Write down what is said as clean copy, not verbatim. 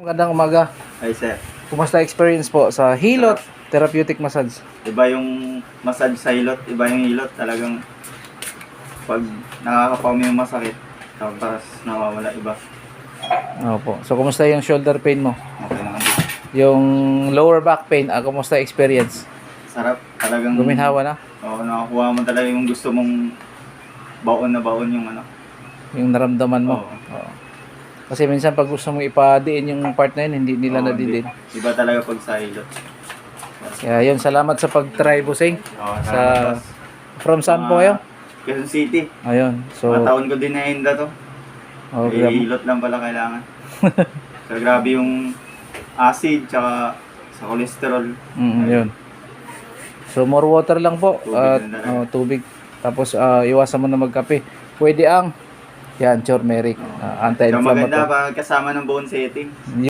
Magandang umaga. Ay sir, Kumusta experience po sa Hilot Therapeutic Massage? iba yung massage sa hilot, iba yung hilot talagang pag nakakapami yung masakit, tapos nawawala iba. Opo. So, kumusta yung shoulder pain mo? Okay naman. Yung lower back pain, kumusta experience? Sarap talagang. Guminhawa na? Oo, nakakuha mo talaga yung gusto mong baon na baon yung ano. Yung naramdaman mo? Oo. Oo. Kasi minsan pag gusto mong ipadiin yung part na yun, hindi nila Oo, nadidiin. Iba talaga pag sa hilot. Kaya yun, salamat sa pag-try, Busing. Oo, Sa, from saan po kayo? Quezon City. Ayun. So, Mga taon ko din na hinda to. Hilot lang pala kailangan. So grabe yung acid tsaka sa cholesterol. yun. So, more water lang po. Tubig At na talaga. tubig. Tapos, iwasan mo na magkape. Pwede ang, yan, turmeric. So maganda Anti-inflammatory. pa kasama ng bone setting.